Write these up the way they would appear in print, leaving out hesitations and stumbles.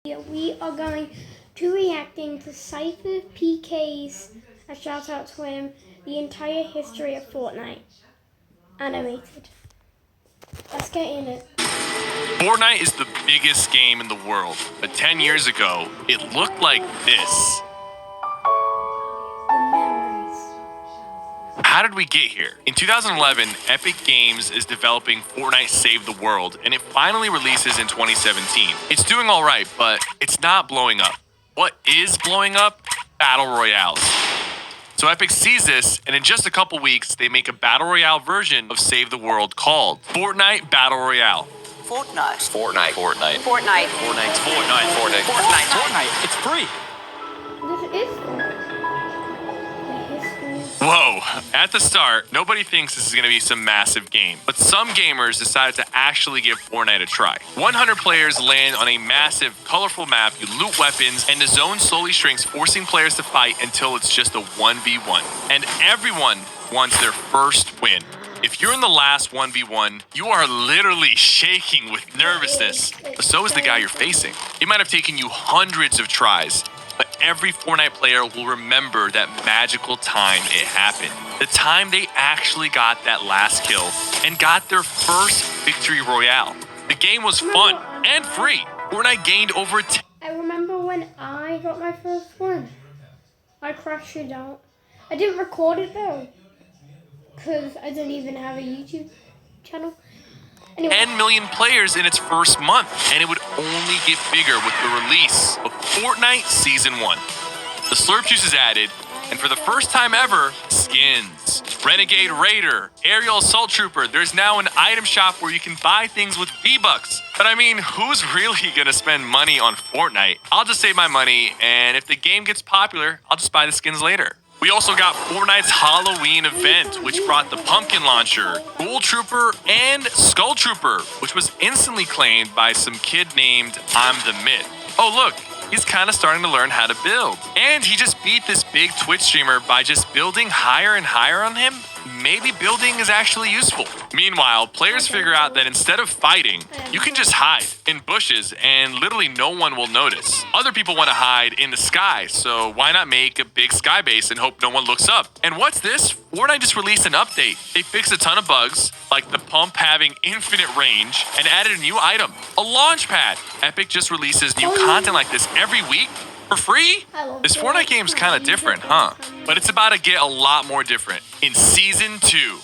We are going to reacting to Cypher PK's, a shout out to him, the entire history of Fortnite. Animated. Let's get in it. Fortnite is the biggest game in the world, but 10 years ago, it looked like this. The memories. How did we get here? In 2011, Epic Games is developing Fortnite Save the World, and it finally releases in 2017. It's doing all right, but it's not blowing up. What is blowing up? Battle Royales. So Epic sees this, and in just a couple weeks, they make a Battle Royale version of Save the World called Fortnite Battle Royale. Fortnite. Fortnite. Fortnite. Fortnite. Fortnite. Fortnite. Fortnite. Fortnite. Fortnite. It's free. This is Fortnite. The history. Whoa! At the start, nobody thinks this is going to be some massive game, but some gamers decided to actually give Fortnite a try. 100 players land on a massive, colorful map, you loot weapons, and the zone slowly shrinks, forcing players to fight until it's just a 1v1. And everyone wants their first win. If you're in the last 1v1, you are literally shaking with nervousness. But so is the guy you're facing. It might have taken you hundreds of tries, but every Fortnite player will remember that magical time it happened. The time they actually got that last kill and got their first victory royale. The game was fun and free. Fortnite gained over I remember when I got my first one. I crashed it out. I didn't record it though, because I don't even have a YouTube channel. Anyway. 10 million players in its first month, and it would only get bigger with the release of Fortnite Season 1. The slurp juice is added, and for the first time ever, skins. Renegade Raider, Aerial Assault Trooper, there's now an item shop where you can buy things with V-Bucks. But I mean, who's really gonna spend money on Fortnite? I'll just save my money, and if the game gets popular, I'll just buy the skins later. We also got Fortnite's Halloween event, which brought the Pumpkin Launcher, Ghoul Trooper, and Skull Trooper, which was instantly claimed by some kid named I'm the Myth. Oh look, he's kind of starting to learn how to build. And he just beat this big Twitch streamer by just building higher and higher on him. Maybe building is actually useful. Meanwhile, players figure out that instead of fighting, you can just hide in bushes and literally no one will notice. Other people want to hide in the sky, so why not make a big sky base and hope no one looks up? And what's this? Fortnite just released an update. They fixed a ton of bugs, like the pump having infinite range, and added a new item, a launch pad. Epic just releases new content like this every week for free? This Fortnite game's kind of different, huh? But it's about to get a lot more different in Season 2.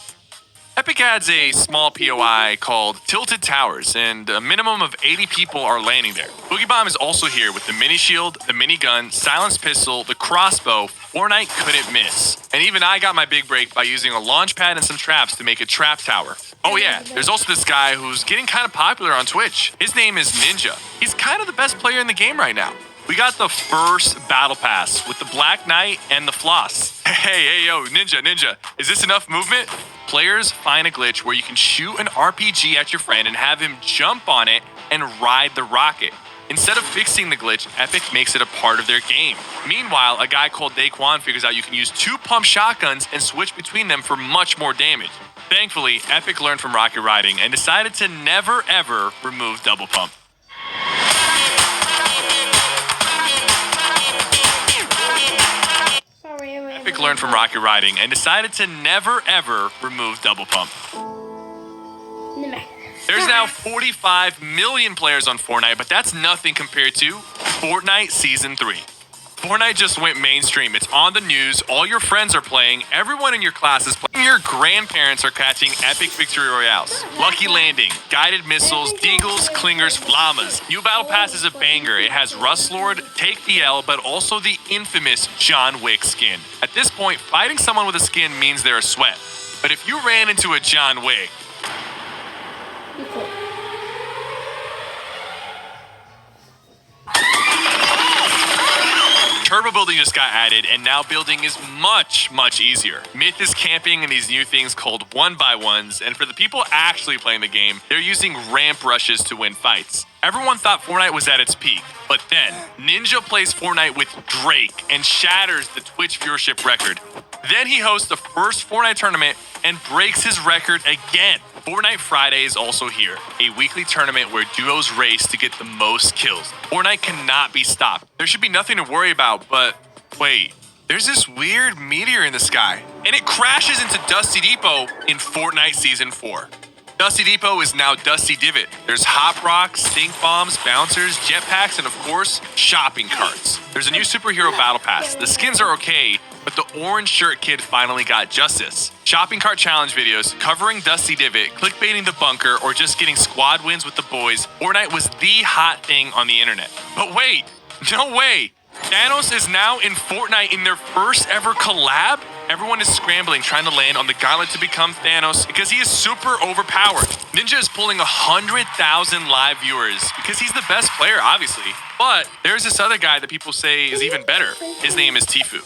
Epic adds a small POI called Tilted Towers, and a minimum of 80 people are landing there. Boogie Bomb is also here with the mini shield, the minigun, silenced pistol, the crossbow. Fortnite couldn't miss. And even I got my big break by using a launch pad and some traps to make a trap tower. Oh yeah, there's also this guy who's getting kind of popular on Twitch. His name is Ninja. He's kind of the best player in the game right now. We got the first battle pass with the Black Knight and the Floss. Hey, yo, Ninja, is this enough movement? Players find a glitch where you can shoot an RPG at your friend and have him jump on it and ride the rocket. Instead of fixing the glitch, Epic makes it a part of their game. Meanwhile, a guy called Daquan figures out you can use 2 pump shotguns and switch between them for much more damage. Thankfully, Epic learned from Rocket Riding and decided to never ever remove double pump. Epic learned from Rocket Riding and decided to never ever remove double pump. There's now 45 million players on Fortnite, but that's nothing compared to Fortnite Season 3. Fortnite just went mainstream. It's on the news, all your friends are playing, everyone in your class is playing, your grandparents are catching epic victory royales. Lucky Landing, guided missiles, deagles, clingers, llamas. New battle pass is a banger. It has Rust Lord, Take the L, but also the infamous John Wick skin. At this point, fighting someone with a skin means they're a sweat. But if you ran into a John Wick, turbo building just got added, and now building is much easier. Myth is camping in these new things called 1x1s, and for the people actually playing the game, they're using ramp rushes to win fights. Everyone thought Fortnite was at its peak, but then Ninja plays Fortnite with Drake and shatters the Twitch viewership record. Then he hosts the first Fortnite tournament, and breaks his record again. Fortnite Friday is also here, a weekly tournament where duos race to get the most kills. Fortnite cannot be stopped. There should be nothing to worry about, but wait, there's this weird meteor in the sky, and it crashes into Dusty Depot in Fortnite Season 4. Dusty Depot is now Dusty Divot. There's hop rocks, stink bombs, bouncers, jetpacks, and of course, shopping carts. There's a new superhero battle pass. The skins are okay, but the orange shirt kid finally got justice. Shopping cart challenge videos, covering Dusty Divot, clickbaiting the bunker, or just getting squad wins with the boys, Fortnite was the hot thing on the internet. But wait, no way! Thanos is now in Fortnite in their first ever collab? Everyone is scrambling, trying to land on the gauntlet to become Thanos because he is super overpowered. Ninja is pulling 100,000 live viewers because he's the best player, obviously. But there's this other guy that people say is even better. His name is Tfue.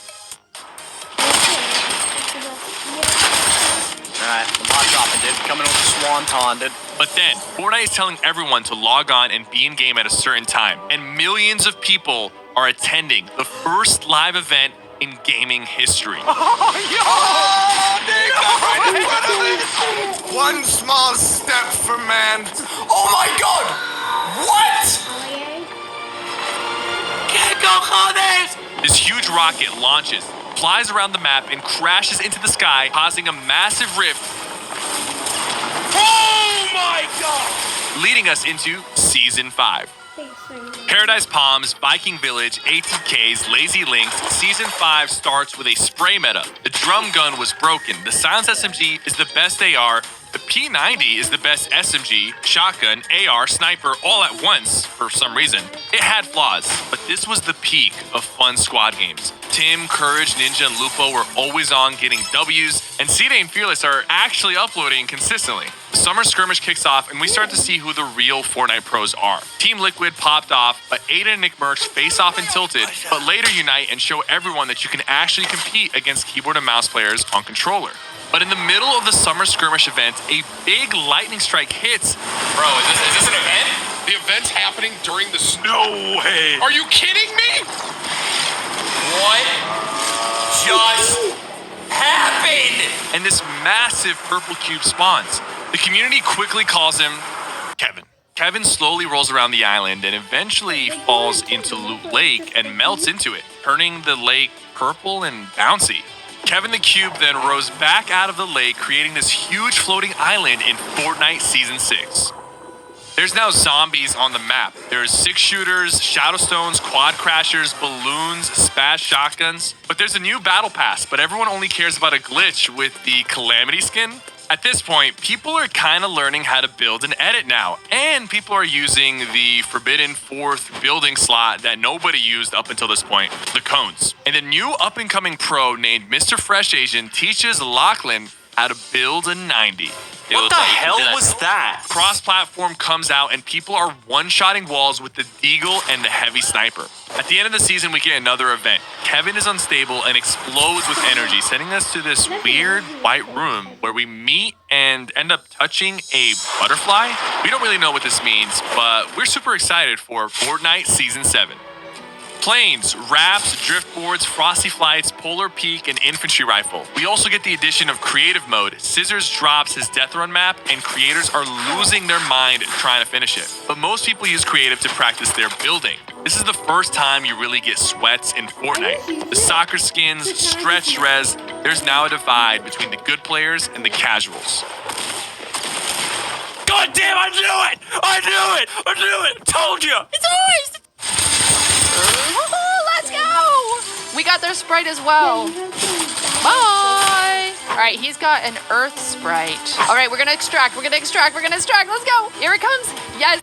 Alright, I'm hot dropping, dude. Coming with the swanton, dude. But then, Fortnite is telling everyone to log on and be in game at a certain time. And millions of people are attending the first live event in gaming history. One small step for man. Oh my god! What? Can't go on this! This huge rocket launches, flies around the map, and crashes into the sky, causing a massive rift. Oh my god! Leading us into Season 5. Paradise Palms, Viking Village, ATKs, Lazy Links, Season 5 starts with a spray meta. The drum gun was broken. The silenced SMG is the best AR. The P90 is the best SMG, shotgun, AR, sniper, all at once for some reason. It had flaws, but this was the peak of fun squad games. Tim, Courage, Ninja, and Lupo were always on getting W's, and C-Day and Fearless are actually uploading consistently. The summer skirmish kicks off, and we start to see who the real Fortnite pros are. Team Liquid popped off, but Aiden and Nick Merckx face off in Tilted, but later unite and show everyone that you can actually compete against keyboard and mouse players on controller. But in the middle of the summer skirmish event, a big lightning strike hits. Bro, is this an event? The event's happening during the No way! Are you kidding me? What just happened? And this massive purple cube spawns. The community quickly calls him Kevin. Kevin slowly rolls around the island and eventually falls into Loot Lake and melts into it, turning the lake purple and bouncy. Kevin the Cube then rose back out of the lake, creating this huge floating island in Fortnite Season 6. There's now zombies on the map. There's 6-shooters, Shadowstones, Quad Crashers, Balloons, Spaz Shotguns. But there's a new battle pass, but everyone only cares about a glitch with the Calamity skin. At this point, people are kind of learning how to build and edit now, and people are using the forbidden 4th building slot that nobody used up until this point, the cones. And a new up-and-coming pro named Mr. Fresh Asian teaches Lachlan how to build a 90. What the hell was that? Cross-platform comes out and people are one-shotting walls with the Deagle and the Heavy Sniper. At the end of the season, we get another event. Kevin is unstable and explodes with energy, sending us to this weird white room where we meet and end up touching a butterfly. We don't really know what this means, but we're super excited for Fortnite Season 7. Planes, rafts, driftboards, frosty flights, polar peak, and infantry rifle. We also get the addition of creative mode. Scissors drops his death run map, and creators are losing their mind trying to finish it. But most people use creative to practice their building. This is the first time you really get sweats in Fortnite. The soccer skins, stretch res, there's now a divide between the good players and the casuals. God damn, I knew it! I knew it! I knew it! Told you! It's ours! Woohoo, let's go! We got their Sprite as well. Bye! All right, he's got an Earth Sprite. All right, we're gonna extract, we're gonna extract, we're gonna extract. Let's go! Here it comes. Yes.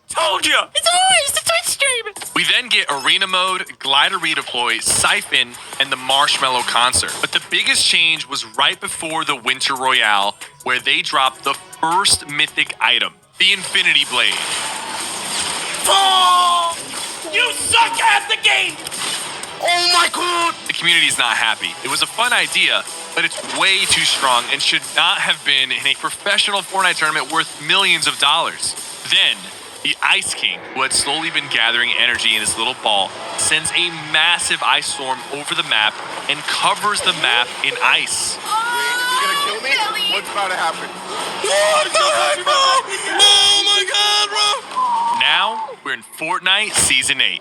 Told you! It's ours! The Twitch stream! We then get Arena Mode, Glider Redeploy, Siphon, and the Marshmallow Concert. But the biggest change was right before the Winter Royale, where they dropped the first mythic item, the Infinity Blade. Oh! You suck at the game! Oh my god! The community is not happy. It was a fun idea, but it's way too strong and should not have been in a professional Fortnite tournament worth millions of dollars. Then, the Ice King, who had slowly been gathering energy in his little ball, sends a massive ice storm over the map and covers the map in ice. You gonna kill me? Really? What's about to happen? Oh my god, bro! Now we're in Fortnite Season 8.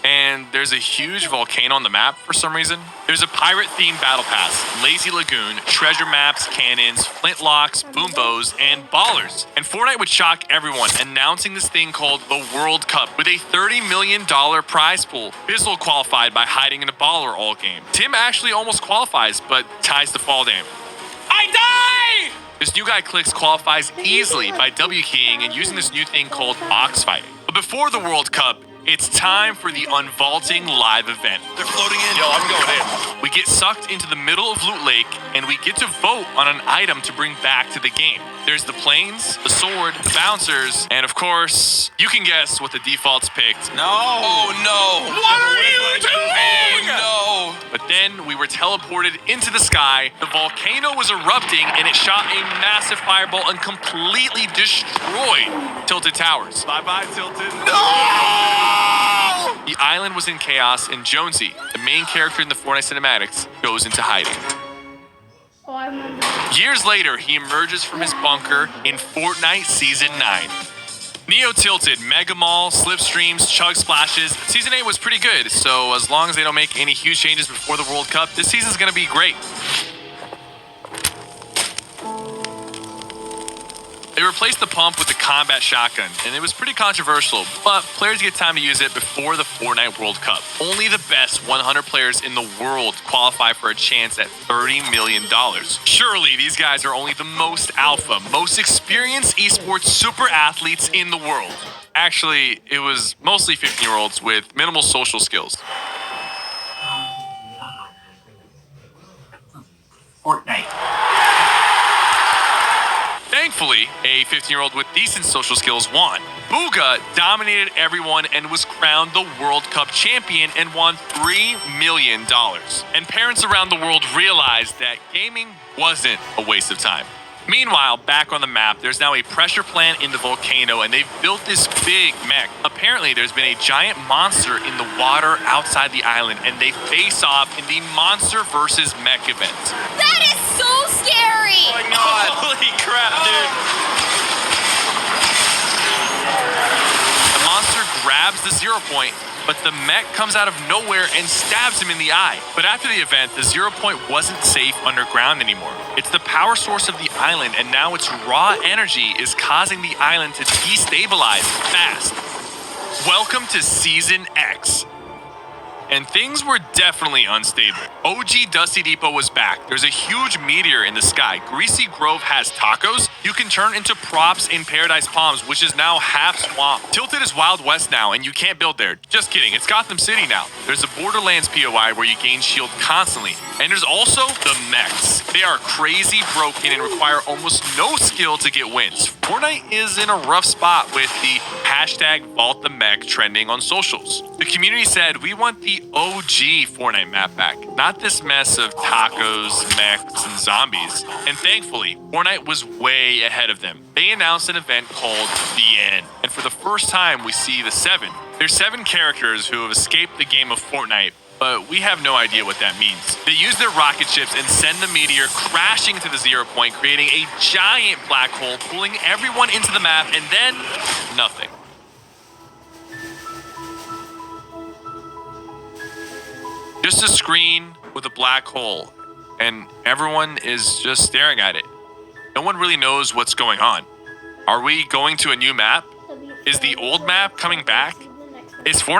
And there's a huge volcano on the map for some reason. There's a pirate-themed battle pass, Lazy Lagoon, treasure maps, cannons, flintlocks, boom bows, and ballers. And Fortnite would shock everyone, announcing this thing called the World Cup with a $30 million prize pool. Bizzle qualified by hiding in a baller all game. Tim actually almost qualifies, but ties the fall damage. I die! This new guy Clicks qualifies easily by W keying and using this new thing called box fighting. But before the World Cup, it's time for the Unvaulting live event. They're floating in. Yo, I'm going in. We get sucked into the middle of Loot Lake, and we get to vote on an item to bring back to the game. There's the planes, the sword, the bouncers, and of course, you can guess what the defaults picked. No. Oh no. What are you doing? Oh no. But then we were teleported into the sky, the volcano was erupting, and it shot a massive fireball and completely destroyed Tilted Towers. Bye-bye, Tilted. No! The island was in chaos, and Jonesy, the main character in the Fortnite cinematics, goes into hiding. Oh, I remember. Years later, he emerges from his bunker in Fortnite Season 9. Neo Tilted, Mega Mall, Slipstreams, Chug Splashes. Season 8 was pretty good, so as long as they don't make any huge changes before the World Cup, this season's gonna be great. They replaced the pump with the combat shotgun, and it was pretty controversial, but players get time to use it before the Fortnite World Cup. Only the best 100 players in the world qualify for a chance at $30 million. Surely these guys are only the most alpha, most experienced esports super athletes in the world. Actually, it was mostly 15-year-olds with minimal social skills. Fortnite. Thankfully, a 15-year-old with decent social skills won. Booga dominated everyone and was crowned the World Cup champion and won $3 million. And parents around the world realized that gaming wasn't a waste of time. Meanwhile, back on the map, there's now a pressure plant in the volcano, and they've built this big mech. Apparently, there's been a giant monster in the water outside the island, and they face off in the Monster vs. Mech event. That is so scary. Oh my god. Holy crap, dude. The monster grabs the 0 point, but the mech comes out of nowhere and stabs him in the eye. But after the event, the 0 point wasn't safe underground anymore. It's the power source of the island, and now its raw energy is causing the island to destabilize fast. Welcome to Season X. And things were definitely unstable. OG Dusty Depot was back. There's a huge meteor in the sky. Greasy Grove has tacos. You can turn into props in Paradise Palms, which is now half swamp. Tilted is Wild West now, and you can't build there. Just kidding, it's Gotham City now. There's a Borderlands POI where you gain shield constantly. And there's also the mechs. They are crazy broken and require almost no skill to get wins. Fortnite is in a rough spot with the hashtag Vault the Mech trending on socials. The community said, we want the OG Fortnite map back, not this mess of tacos, mechs, and zombies. And thankfully, Fortnite was way ahead of them. They announced an event called The End. And for the first time, we see the 7. There's 7 characters who have escaped the game of Fortnite, but we have no idea what that means. They use their rocket ships and send the meteor crashing into the 0 point, creating a giant black hole, pulling everyone into the map, and then nothing. Just a screen with a black hole, and everyone is just staring at it. No one really knows what's going on. Are we going to a new map? Is the old map coming back? Is Fortnite